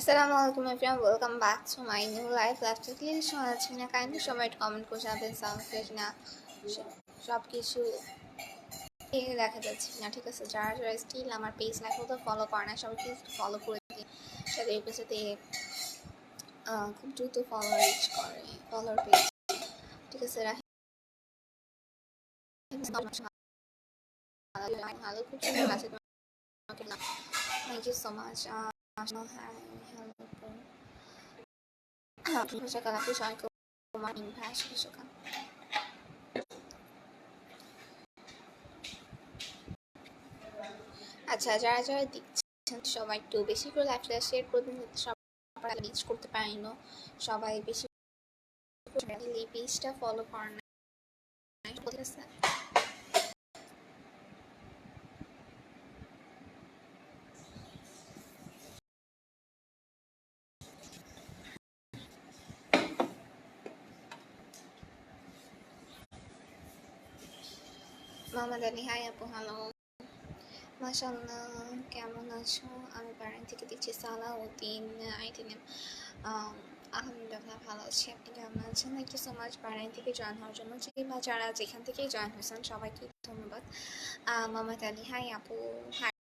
Assalamualaikum everyone, welcome back to my new life lifestyle শোনা যাচ্ছে না কাইন্ডলি সবাই একটু কমেন্ট করে জানাবেন সাউন্ড ক্লিয়ার না সব কিছু দেখা যাচ্ছে না। ঠিক আছে, যারা যারা স্টিল আমার পেজ লাইক তো ফলো করে না সবাই প্লিজ ফলো করে দিন, সাথে এই পেজে খুব দ্রুত ফলোয়ার রিচ করে ফলোয়ার পেজ। ঠিক আছে, ভালো খুব সুন্দর আছে তোমাকে না, thank you so much. Saka laki sa ko kumain pass saka. আচ্ছা, যারা যারা দেখছেন সবাই একটু বেশি করে লাইভটা শেয়ার করবেন যাতে সবাই রিচ করতে পারেন, সবাই বেশি এই পেজটা ফলো করেন না। ঠিক আছে, মোহাম্মদ আলী, হাই আপু, হ্যালো, মাশাআল্লাহ, কেমন আছো? আমি বারান থেকে দেখছি। সালাউদ্দিন আইটি নেম, আলহামদুলিল্লাহ ভালো আছি, আপনি কেমন আছেন? থ্যাংক ইউ সো মাচ বারান থেকে জয়েন হওয়ার জন্য। যারা যেখান থেকেই জয়েন হয়েছেন সবাইকে ধন্যবাদ। মোহাম্মদ আলী, হাই আপু, হাই।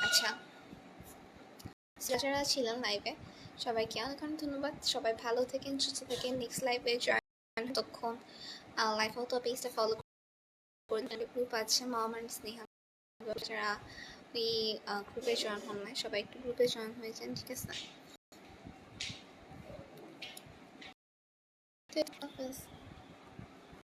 আচ্ছা, যারা ছিলেন লাইভে সবাইকে অনেক অনেক ধন্যবাদ। সবাই ভালো থাকেন, সুস্থ থাকেন। নেক্সট লাইভে জয়েন তখন লাইভ তো পেজটা ফলো করে গ্রুপ আছে মোহাম্মদ স্নেহা, যারা ওই গ্রুপে জয়েন হন না সবাই একটু গ্রুপে জয়েন হয়ে যান। ঠিক আছে,